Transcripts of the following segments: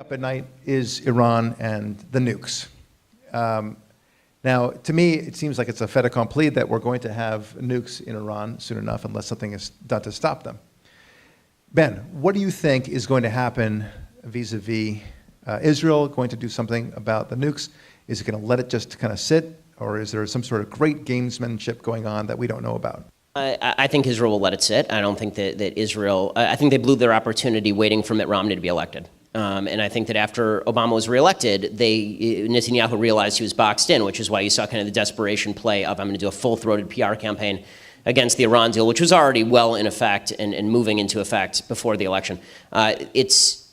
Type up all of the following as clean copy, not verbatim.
Up at night is Iran and the nukes. Now, to me, it seems like it's a fait accompli that we're going to have nukes in Iran soon enough unless something is done to stop them. Ben, what do you think is going to happen vis-a-vis Israel going to do something about the nukes? Is it going to let it just kind of sit, or is there some sort of great gamesmanship going on that we don't know about? I think Israel will let it sit. I don't think that Israel, I think they blew their opportunity waiting for Mitt Romney to be elected. And I think that after Obama was reelected, Netanyahu realized he was boxed in, which is why you saw kind of the desperation play of, I'm going to do a full-throated PR campaign against the Iran deal, which was already well in effect and moving into effect before the election. As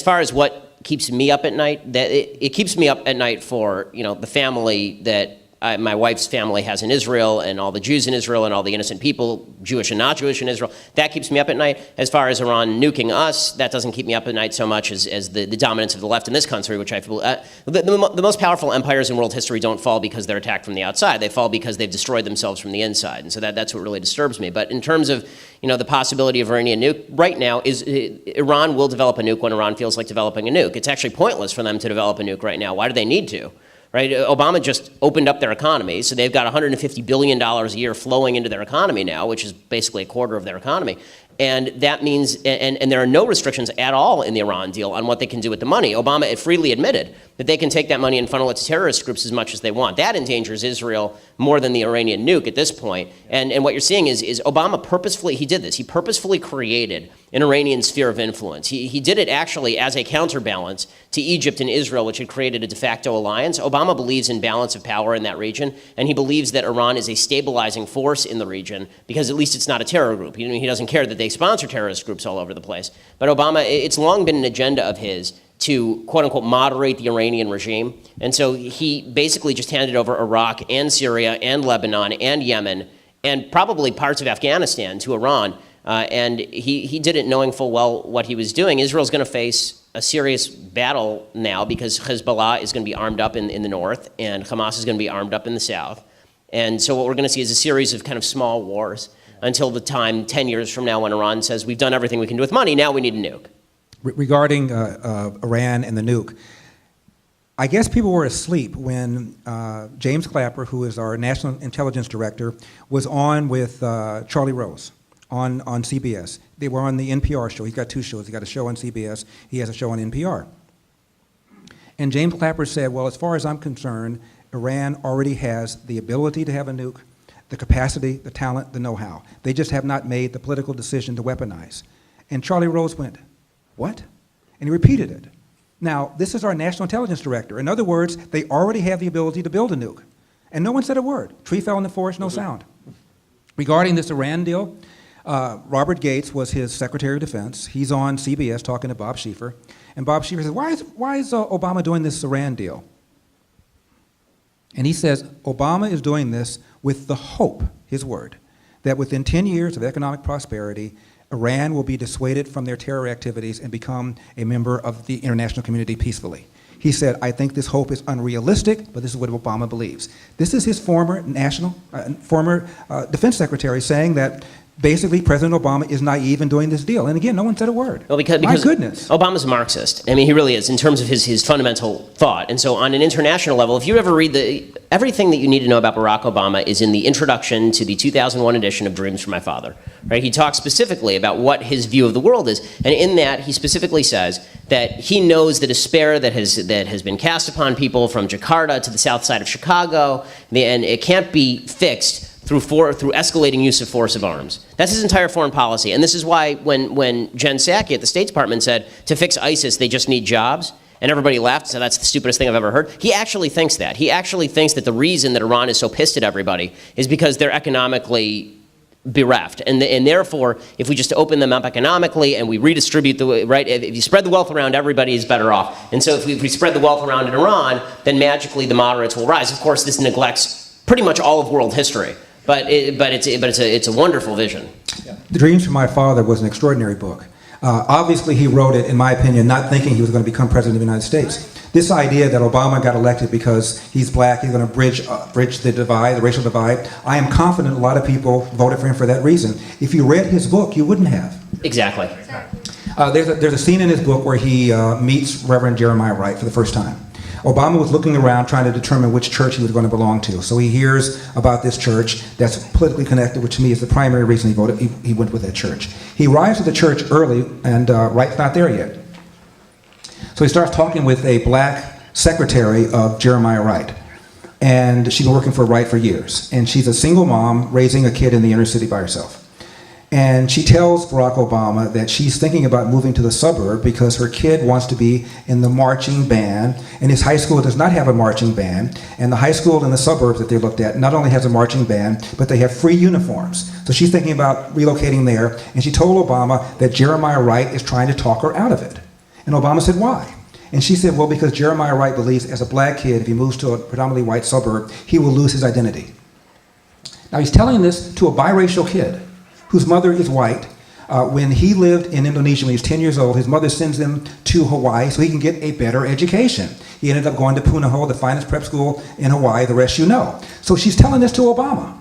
far as what keeps me up at night, it keeps me up at night for, the family that my wife's family has in Israel, and all the Jews in Israel, and all the innocent people, Jewish and not Jewish in Israel. That keeps me up at night. As far as Iran nuking us, that doesn't keep me up at night so much as the dominance of the left in this country, which I feel, the most powerful empires in world history don't fall because they're attacked from the outside. They fall because they've destroyed themselves from the inside. And so that's what really disturbs me. But in terms of, the possibility of Iranian nuke, right now, Iran will develop a nuke when Iran feels like developing a nuke. It's actually pointless for them to develop a nuke right now. Why do they need to? Right? Obama just opened up their economy, so they've got $150 billion a year flowing into their economy now, which is basically a quarter of their economy. And that means, and there are no restrictions at all in the Iran deal on what they can do with the money. Obama freely admitted that they can take that money and funnel it to terrorist groups as much as they want. That endangers Israel more than the Iranian nuke at this point. And what you're seeing is Obama purposefully, he did this. He purposefully created an Iranian sphere of influence. He did it actually as a counterbalance to Egypt and Israel, which had created a de facto alliance. Obama believes in balance of power in that region, and he believes that Iran is a stabilizing force in the region because at least it's not a terror group. He doesn't care that they sponsor terrorist groups all over the place. But Obama, it's long been an agenda of his to, quote unquote, moderate the Iranian regime. And so he basically just handed over Iraq and Syria and Lebanon and Yemen and probably parts of Afghanistan to Iran. And he did it knowing full well what he was doing. Israel's going to face a serious battle now because Hezbollah is going to be armed up in the north and Hamas is going to be armed up in the south. And so what we're going to see is a series of kind of small wars until the time 10 years from now when Iran says, we've done everything we can do with money, now we need a nuke. Regarding Iran and the nuke, I guess people were asleep when James Clapper, who is our National Intelligence Director, was on with Charlie Rose on CBS. They were on the NPR show. He's got two shows. He's got a show on CBS. He has a show on NPR. And James Clapper said, well, as far as I'm concerned, Iran already has the ability to have a nuke, the capacity, the talent, the know-how. They just have not made the political decision to weaponize. And Charlie Rose went, what? And he repeated it. Now, this is our National Intelligence Director. In other words, they already have the ability to build a nuke. And no one said a word. Tree fell in the forest, no sound. Regarding this Iran deal, Robert Gates was his Secretary of Defense. He's on CBS talking to Bob Schieffer. And Bob Schieffer says, why is Obama doing this Iran deal? And he says, Obama is doing this with the hope, his word, that within 10 years of economic prosperity, Iran will be dissuaded from their terror activities and become a member of the international community peacefully. He said, I think this hope is unrealistic, but this is what Obama believes. This is his former defense secretary saying that basically President Obama is naive in doing this deal. And again, no one said a word. Well, because my goodness. Obama's a Marxist. I mean, he really is in terms of his fundamental thought. And so on an international level, if you ever read everything that you need to know about Barack Obama is in the introduction to the 2001 edition of Dreams from My Father. Right? He talks specifically about what his view of the world is. And in that, he specifically says that he knows the despair that has been cast upon people from Jakarta to the south side of Chicago, and it can't be fixed through escalating use of force of arms. That's his entire foreign policy. And this is why when Jen Psaki at the State Department said, to fix ISIS, they just need jobs, and everybody laughed, so that's the stupidest thing I've ever heard. He actually thinks that. He actually thinks that the reason that Iran is so pissed at everybody is because they're economically bereft. And therefore, if we just open them up economically and we redistribute if you spread the wealth around, everybody is better off. And so if we spread the wealth around in Iran, then magically the moderates will rise. Of course, this neglects pretty much all of world history. But it's a wonderful vision. Yeah. The Dreams from My Father was an extraordinary book. Obviously, he wrote it, in my opinion, not thinking he was going to become president of the United States. This idea that Obama got elected because he's black, he's going to bridge the divide, the racial divide, I am confident a lot of people voted for him for that reason. If you read his book, you wouldn't have. Exactly. There's a scene in his book where he meets Reverend Jeremiah Wright for the first time. Obama was looking around trying to determine which church he was going to belong to. So he hears about this church that's politically connected, which to me is the primary reason he went with that church. He arrives at the church early, and Wright's not there yet. So he starts talking with a black secretary of Jeremiah Wright. And she's been working for Wright for years. And she's a single mom raising a kid in the inner city by herself. And she tells Barack Obama that she's thinking about moving to the suburb because her kid wants to be in the marching band, and his high school does not have a marching band. And the high school in the suburbs that they looked at not only has a marching band, but they have free uniforms. So she's thinking about relocating there, and she told Obama that Jeremiah Wright is trying to talk her out of it. And Obama said, why? And she said, well, because Jeremiah Wright believes as a black kid, if he moves to a predominantly white suburb, he will lose his identity. Now he's telling this to a biracial kid whose mother is white. When he lived in Indonesia when he was 10 years old, his mother sends him to Hawaii so he can get a better education. He ended up going to Punahou, the finest prep school in Hawaii, the rest you know. So she's telling this to Obama.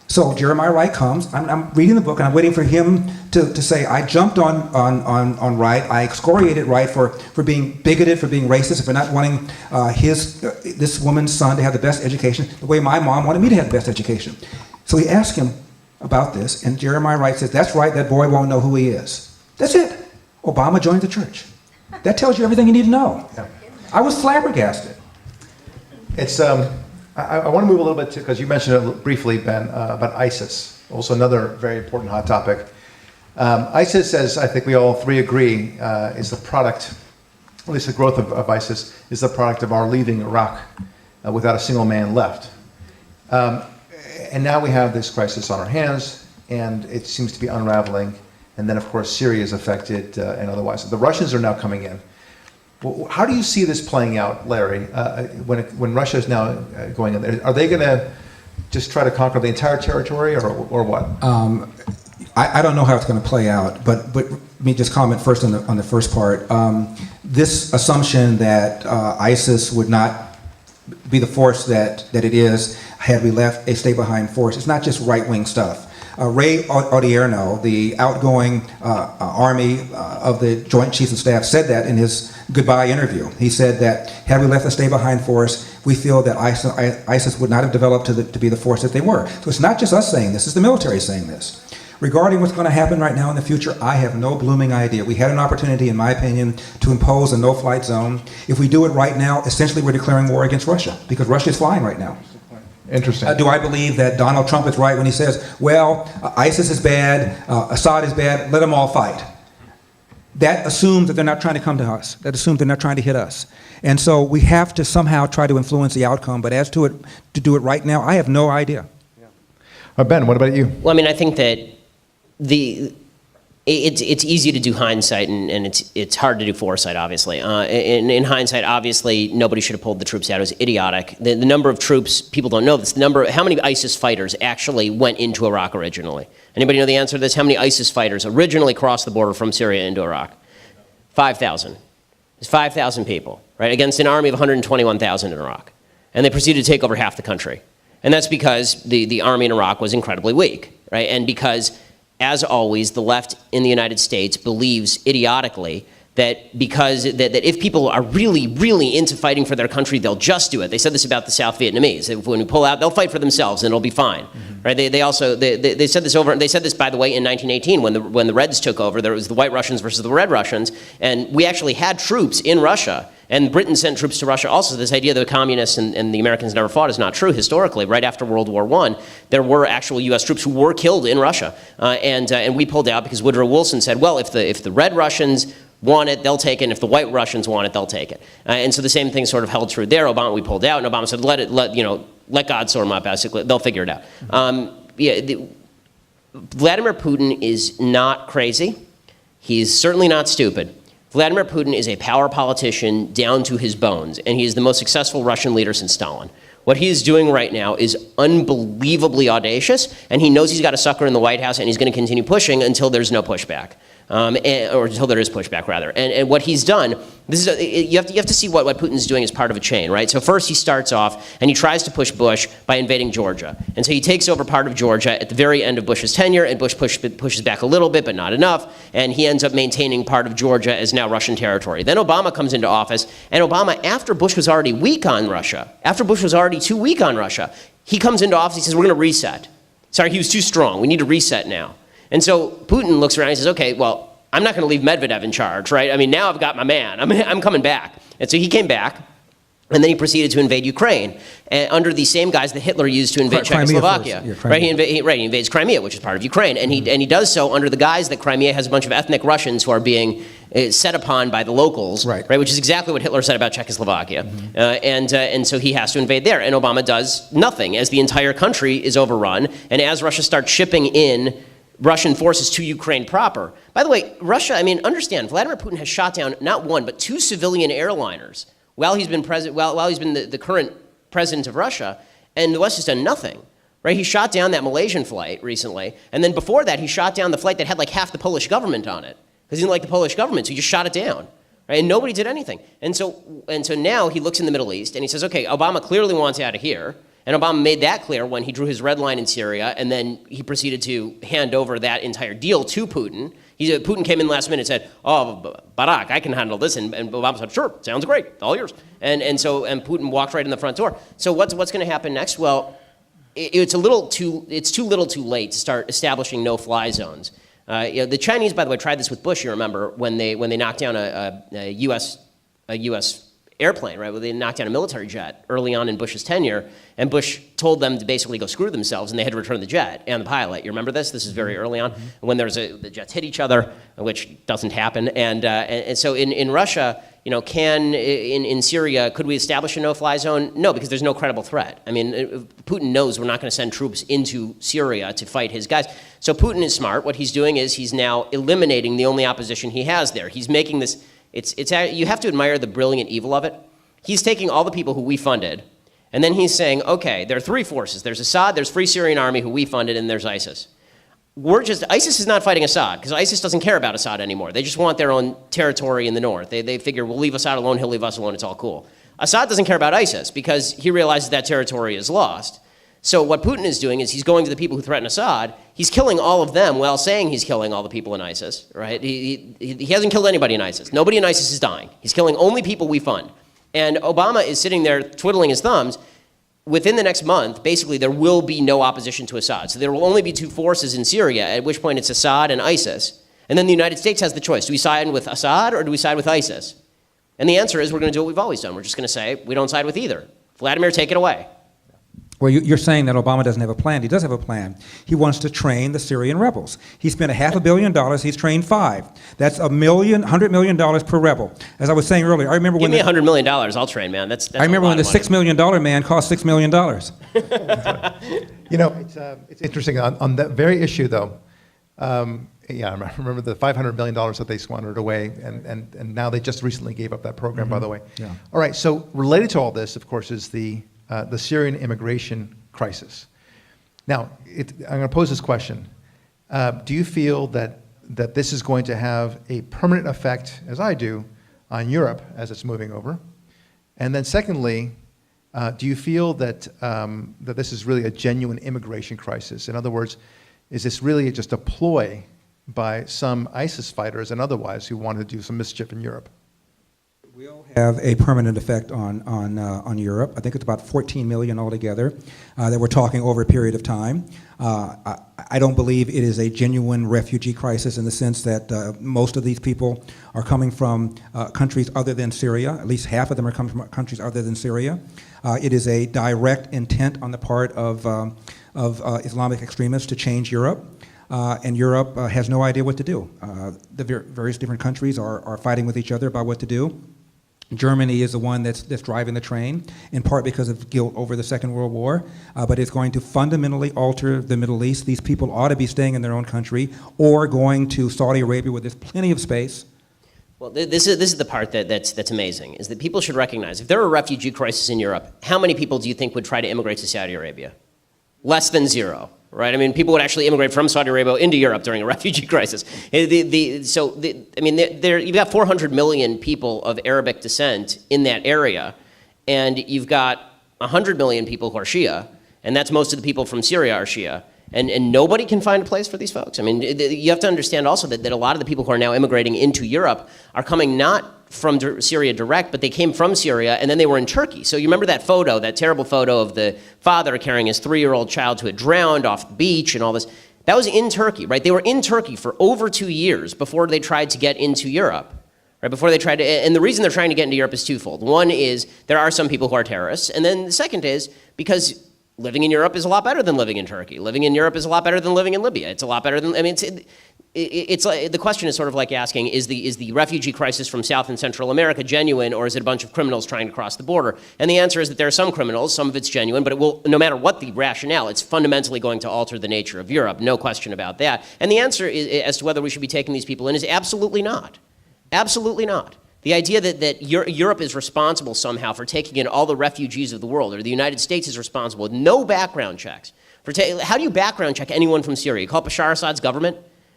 So Jeremiah Wright comes, I'm reading the book and I'm waiting for him to say, I jumped on Wright, I excoriated Wright for being bigoted, for being racist, for not wanting this woman's son to have the best education, the way my mom wanted me to have the best education. So he asked him about this, and Jeremiah Wright says, that's right, that boy won't know who he is. That's it. Obama joined the church. That tells you everything you need to know. Yeah. I was flabbergasted. It's, I want to move a little bit to, because you mentioned it briefly, Ben, about ISIS, also another very important hot topic. ISIS, as I think we all three agree, is the product, at least the growth of ISIS, is the product of our leaving Iraq without a single man left. And now we have this crisis on our hands, and it seems to be unraveling. And then, of course, Syria is affected and otherwise. The Russians are now coming in. Well, how do you see this playing out, Larry, when Russia is now going in there? Are they going to just try to conquer the entire territory, or what? I don't know how it's going to play out, but let me just comment first on the first part. This assumption that ISIS would not be the force that it is had we left a stay-behind force. It's not just right-wing stuff. Ray Odierno, the outgoing Army of the Joint Chiefs of Staff, said that in his goodbye interview. He said that had we left a stay-behind force, we feel that ISIS would not have developed to be the force that they were. So it's not just us saying this, it's the military saying this. Regarding what's going to happen right now in the future, I have no blooming idea. We had an opportunity, in my opinion, to impose a no-flight zone. If we do it right now, essentially we're declaring war against Russia, because Russia is flying right now. Interesting. Do I believe that Donald Trump is right when he says, well, ISIS is bad, Assad is bad, let them all fight? That assumes that they're not trying to come to us. That assumes they're not trying to hit us. And so we have to somehow try to influence the outcome, but as to do it right now, I have no idea. Ben, what about you? Well, I mean, I think that it's easy to do hindsight, and it's hard to do foresight, obviously. In hindsight, obviously, nobody should have pulled the troops out. It was idiotic. The number of troops, people don't know this, how many ISIS fighters actually went into Iraq originally? Anybody know the answer to this? How many ISIS fighters originally crossed the border from Syria into Iraq? 5,000. It's 5,000 people, right, against an army of 121,000 in Iraq. And they proceeded to take over half the country. And that's because the army in Iraq was incredibly weak, right? And because, as always, the left in the United States believes idiotically that if people are really, really into fighting for their country, they'll just do it. They said this about the South Vietnamese. When we pull out, they'll fight for themselves and it'll be fine, right? They said this over. They said this, by the way, in 1918 when the Reds took over. There was the White Russians versus the Red Russians, and we actually had troops in Russia. And Britain sent troops to Russia also. This idea that the communists and the Americans never fought is not true historically. Right after World War I, there were actual U.S. troops who were killed in Russia. And we pulled out because Woodrow Wilson said, well, if the Red Russians want it, they'll take it. And if the White Russians want it, they'll take it. And so the same thing sort of held true there. We pulled out, and Obama said, let God sort them out, basically. They'll figure it out. Vladimir Putin is not crazy. He's certainly not stupid. Vladimir Putin is a power politician down to his bones, and he is the most successful Russian leader since Stalin. What he is doing right now is unbelievably audacious, and he knows he's got a sucker in the White House, and he's going to continue pushing until there's no pushback. or until there is pushback, rather. And what he's done, you have to see what Putin's doing as part of a chain, right? So first he starts off and he tries to push Bush by invading Georgia. And so he takes over part of Georgia at the very end of Bush's tenure, and Bush pushes back a little bit, but not enough, and he ends up maintaining part of Georgia as now Russian territory. Then Obama comes into office, and Obama, after Bush was already weak on Russia, after Bush was already too weak on Russia, he comes into office, he says, we're going to reset. Sorry, he was too strong. We need to reset now. And so Putin looks around and says, okay, well, I'm not going to leave Medvedev in charge, right? I mean, now I've got my man. I'm coming back. And so he came back, and then he proceeded to invade Ukraine under the same guys that Hitler used to invade Czechoslovakia. Right? He invades Crimea, which is part of Ukraine, and he does so under the guise that Crimea has a bunch of ethnic Russians who are being set upon by the locals, right? Which is exactly what Hitler said about Czechoslovakia. And so he has to invade there, and Obama does nothing as the entire country is overrun, and as Russia starts shipping in Russian forces to Ukraine proper. By the way, Russia, I mean, understand, Vladimir Putin has shot down not one, but 2 civilian airliners while he's been the current president of Russia, and the West has done nothing. Right? He shot down that Malaysian flight recently, and then before that, he shot down the flight that had like half the Polish government on it, because he didn't like the Polish government, so he just shot it down. Right? And nobody did anything. And so now he looks in the Middle East, and he says, okay, Obama clearly wants out of here. And Obama made that clear when he drew his red line in Syria, and then he proceeded to hand over that entire deal to Putin. Putin came in last minute and said, oh, Barak, I can handle this. And Obama said, sure, sounds great, all yours. And Putin walked right in the front door. So what's going to happen next? Well, it's too little too late to start establishing no-fly zones. The Chinese, by the way, tried this with Bush, you remember, when they knocked down a U.S. airplane, right? Where they knocked down a military jet early on in Bush's tenure, and Bush told them to basically go screw themselves, and they had to return the jet and the pilot. You remember this? This is very early on, when the jets hit each other, which doesn't happen. And so in Russia, in Syria, could we establish a no-fly zone? No, because there's no credible threat. I mean, Putin knows we're not going to send troops into Syria to fight his guys. So Putin is smart. What he's doing is he's now eliminating the only opposition he has there. He's making this. You have to admire the brilliant evil of it. He's taking all the people who we funded, and then he's saying, okay, there are 3 forces. There's Assad, there's Free Syrian Army, who we funded, and there's ISIS. ISIS is not fighting Assad, because ISIS doesn't care about Assad anymore. They just want their own territory in the north. They figure, we'll leave Assad alone, he'll leave us alone, it's all cool. Assad doesn't care about ISIS, because he realizes that territory is lost. So what Putin is doing is he's going to the people who threaten Assad, he's killing all of them while saying he's killing all the people in ISIS, right? He hasn't killed anybody in ISIS. Nobody in ISIS is dying. He's killing only people we fund. And Obama is sitting there twiddling his thumbs. Within the next month, basically, there will be no opposition to Assad. So there will only be 2 forces in Syria, at which point it's Assad and ISIS. And then the United States has the choice. Do we side with Assad or do we side with ISIS? And the answer is we're going to do what we've always done. We're just going to say we don't side with either. Vladimir, take it away. Well, you're saying that Obama doesn't have a plan. He does have a plan. He wants to train the Syrian rebels. He spent $500 million. He's trained 5. That's $100 million per rebel. As I was saying earlier, I remember when... Give me $100 million, I'll train, man. That's I remember when the $6 million man cost $6 million. It's interesting. On that very issue, though, I remember the $500 million that they squandered away, and now they just recently gave up that program, by the way. Yeah. All right, so related to all this, of course, is the Syrian immigration crisis. Now, I'm going to pose this question. Do you feel that this is going to have a permanent effect, as I do, on Europe as it's moving over? And then secondly, do you feel that this is really a genuine immigration crisis? In other words, is this really just a ploy by some ISIS fighters and otherwise who want to do some mischief in Europe? Will have a permanent effect on Europe. I think it's about 14 million altogether that we're talking over a period of time. I don't believe it is a genuine refugee crisis in the sense that most of these people are coming from countries other than Syria. At least half of them are coming from countries other than Syria. It is a direct intent on the part of Islamic extremists to change Europe. And Europe has no idea what to do. The various different countries are fighting with each other about what to do. Germany is the one that's driving the train, in part because of guilt over the Second World War, but it's going to fundamentally alter the Middle East. These people ought to be staying in their own country or going to Saudi Arabia where there's plenty of space. Well, this is the part that's amazing, is that people should recognize, if there were a refugee crisis in Europe, how many people do you think would try to immigrate to Saudi Arabia? Less than 0. right? I mean, people would actually immigrate from Saudi Arabia into Europe during a refugee crisis. You've got 400 million people of Arabic descent in that area, and you've got 100 million people who are Shia, and that's most of the people from Syria are Shia. And nobody can find a place for these folks. I mean, you have to understand also that a lot of the people who are now immigrating into Europe are coming not from Syria direct, but they came from Syria and then they were in Turkey. So you remember that photo, that terrible photo of the father carrying his 3-year-old child who had drowned off the beach and all this. That was in Turkey, right? They were in Turkey for over 2 years before they tried to get into Europe. Right, before they tried to, and the reason they're trying to get into Europe is twofold. One is there are some people who are terrorists, and then the second is because living in Europe is a lot better than living in Turkey. Living in Europe is a lot better than living in Libya. It's a lot better than, I mean, it's like, the question is sort of like asking, is the refugee crisis from South and Central America genuine, or is it a bunch of criminals trying to cross the border? And the answer is that there are some criminals, some of it's genuine, but it will, no matter what the rationale, it's fundamentally going to alter the nature of Europe, no question about that. And the answer is, as to whether we should be taking these people in is absolutely not. Absolutely not. The idea that Europe is responsible somehow for taking in all the refugees of the world, or the United States is responsible with no background checks. How do you background check anyone from Syria? You call Bashar Assad's government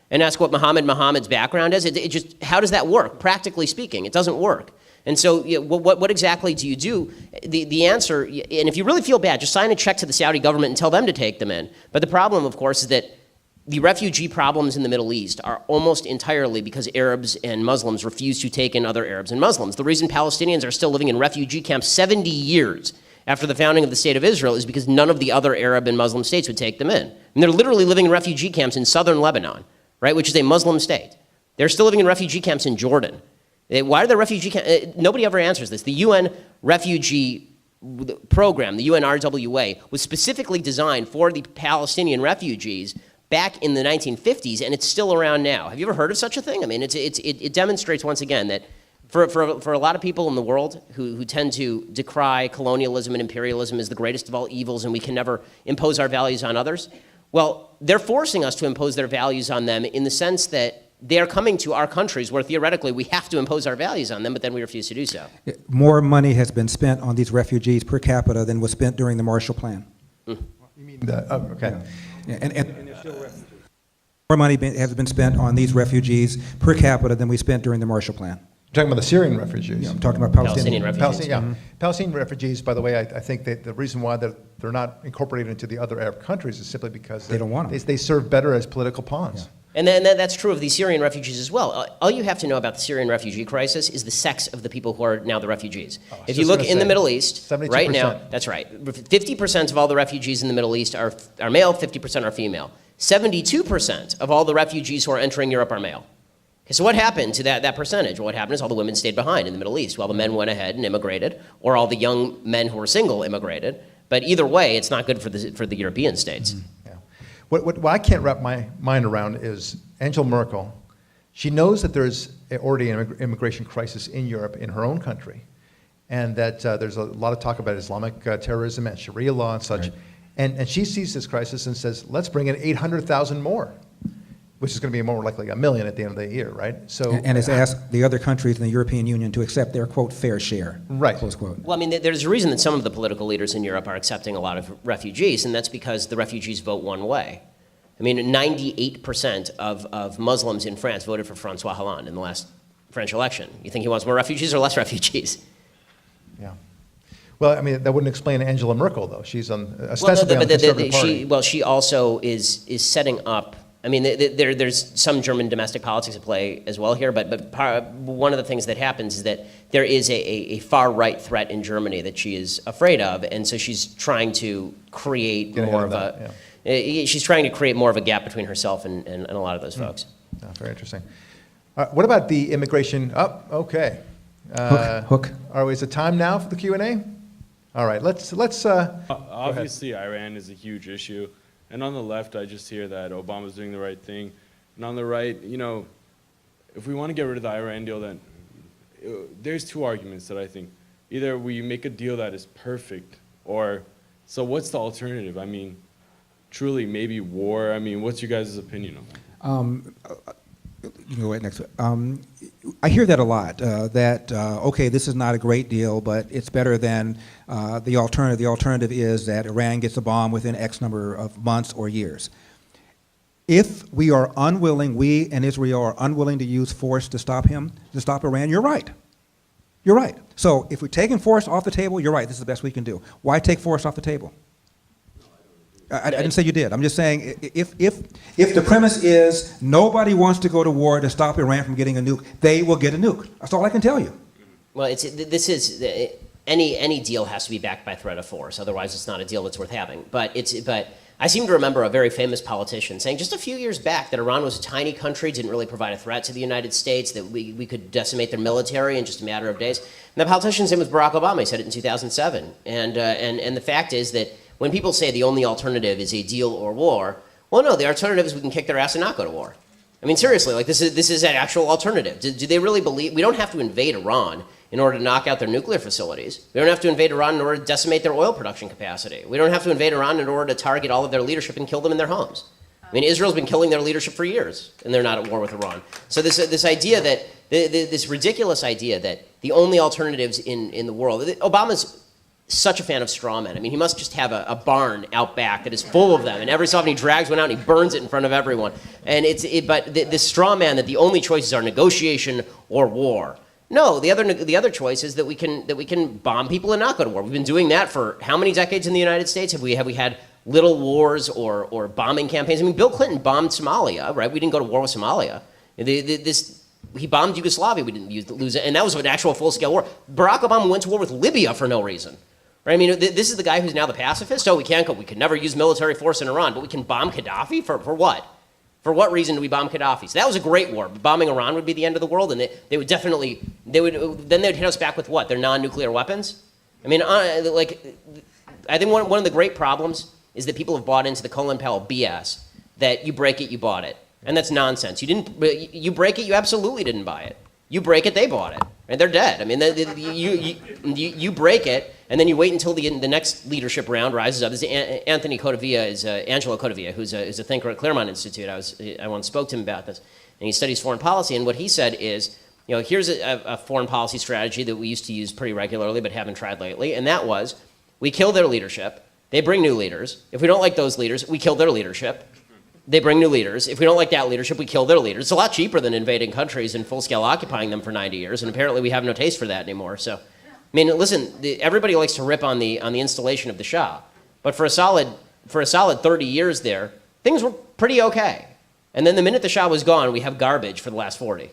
and ask what Mohammed's background is? It just, how does that work? Practically speaking, it doesn't work. And so what exactly do you do? The answer, and if you really feel bad, just sign a check to the Saudi government and tell them to take them in. But the problem, of course, is that the refugee problems in the Middle East are almost entirely because Arabs and Muslims refuse to take in other Arabs and Muslims. The reason Palestinians are still living in refugee camps 70 years after the founding of the State of Israel is because none of the other Arab and Muslim states would take them in. And they're literally living in refugee camps in southern Lebanon, right, which is a Muslim state. They're still living in refugee camps in Jordan. Why are there refugee camps? Nobody ever answers this. The UN refugee program, the UNRWA, was specifically designed for the Palestinian refugees back in the 1950s, and it's still around now. Have you ever heard of such a thing? I mean, it demonstrates once again that for a lot of people in the world who tend to decry colonialism and imperialism as the greatest of all evils and we can never impose our values on others, well, they're forcing us to impose their values on them in the sense that they're coming to our countries where theoretically we have to impose our values on them, but then we refuse to do so. More money has been spent on these refugees per capita than was spent during the Marshall Plan. You mean the, oh, okay. Yeah, and they're still refugees. More money has been spent on these refugees per capita than we spent during the Marshall Plan. You're talking about the Syrian refugees. Yeah, I'm talking about Palestinian refugees. Palestinian refugees, by the way, I think that the reason why they're not incorporated into the other Arab countries is simply because they don't want them. They serve better as political pawns. Yeah. And then that's true of the Syrian refugees as well. All you have to know about the Syrian refugee crisis is the sex of the people who are now the refugees. If you look in the Middle East, 72%. Right now, that's right. 50% of all the refugees in the Middle East are male, 50% are female. 72% of all the refugees who are entering Europe are male. Okay, so what happened to that percentage? Well, what happened is all the women stayed behind in the Middle East while the men went ahead and immigrated, or all the young men who were single immigrated. But either way, it's not good for the European states. Mm-hmm. What I can't wrap my mind around is Angela Merkel. She knows that there's already an immigration crisis in Europe, in her own country, and that there's a lot of talk about Islamic terrorism and Sharia law and such. Right. And she sees this crisis and says, let's bring in 800,000 more, which is going to be more likely 1 million at the end of the year, right? So, and has asked the other countries in the European Union to accept their, quote, fair share, right. Close quote. Well, I mean, there's a reason that some of the political leaders in Europe are accepting a lot of refugees, and that's because the refugees vote one way. I mean, 98% of Muslims in France voted for François Hollande in the last French election. You think he wants more refugees or less refugees? Yeah. Well, I mean, that wouldn't explain Angela Merkel, though. She's ostensibly on the Conservative Party. She also is setting up. I mean, there's some German domestic politics at play as well here, but one of the things that happens is that there is a far-right threat in Germany that she is afraid of, and so she's trying to create more of a. Yeah. She's trying to create more of a gap between herself and a lot of those folks. Oh, very interesting. What about the immigration? Oh, okay. Hook. Is it time now for the Q&A? All right, let's. Obviously, Iran is a huge issue. And on the left, I just hear that Obama's doing the right thing. And on the right, you know, if we want to get rid of the Iran deal, then there's two arguments that I think. Either we make a deal that is perfect, or, so what's the alternative? I mean, truly, maybe war? I mean, what's your guys' opinion on that? You can go right next to it. I hear that a lot, okay, this is not a great deal, but it's better than the alternative. The alternative is that Iran gets a bomb within X number of months or years. If we are unwilling, we and Israel are unwilling to use force to stop him, to stop Iran, you're right. You're right. So if we're taking force off the table, you're right, this is the best we can do. Why take force off the table? I didn't say you did. I'm just saying if the premise is nobody wants to go to war to stop Iran from getting a nuke, they will get a nuke. That's all I can tell you. Well, any deal has to be backed by threat of force. Otherwise, it's not a deal that's worth having. But I seem to remember a very famous politician saying just a few years back that Iran was a tiny country, didn't really provide a threat to the United States, that we could decimate their military in just a matter of days. And the politician's name was Barack Obama. He said it in 2007. And the fact is that when people say the only alternative is a deal or war, well, no, the alternative is we can kick their ass and not go to war. I mean, seriously, like this is an actual alternative. Do they really believe we don't have to invade Iran in order to knock out their nuclear facilities? We don't have to invade Iran in order to decimate their oil production capacity. We don't have to invade Iran in order to target all of their leadership and kill them in their homes. I mean, Israel's been killing their leadership for years, and they're not at war with Iran. So this idea that this ridiculous idea that the only alternatives in the world, Obama's such a fan of straw men. I mean, he must just have a barn out back that is full of them, and every so often he drags one out and he burns it in front of everyone. And but this straw man that the only choices are negotiation or war. No, the other choice is that we can bomb people and not go to war. We've been doing that for how many decades in the United States? Have we had little wars or bombing campaigns? I mean, Bill Clinton bombed Somalia, right? We didn't go to war with Somalia. He bombed Yugoslavia. We didn't lose it, and that was an actual full-scale war. Barack Obama went to war with Libya for no reason. Right? I mean, this is the guy who's now the pacifist. So we can't go. We could never use military force in Iran, but we can bomb Gaddafi for what? For what reason do we bomb Gaddafi? So that was a great war. Bombing Iran would be the end of the world, and they would definitely then they'd hit us back with what? Their non-nuclear weapons. I mean, I think one of the great problems is that people have bought into the Colin Powell BS that you break it, you bought it, and that's nonsense. You break it, you absolutely didn't buy it. You break it, they bought it, and they're dead. I mean, you break it, and then you wait until the next leadership round rises up. This is Angelo Codevilla, who's a thinker at Claremont Institute. I once spoke to him about this, and he studies foreign policy. And what he said is, here's a foreign policy strategy that we used to use pretty regularly, but haven't tried lately, and that was we kill their leadership. They bring new leaders. If we don't like those leaders, we kill their leadership. They bring new leaders. If we don't like that leadership, we kill their leaders. It's a lot cheaper than invading countries and full-scale occupying them for 90 years, and apparently we have no taste for that anymore. So, I mean, listen, everybody likes to rip on the installation of the Shah, but for a solid 30 years there, things were pretty okay. And then the minute the Shah was gone, we have garbage for the last 40.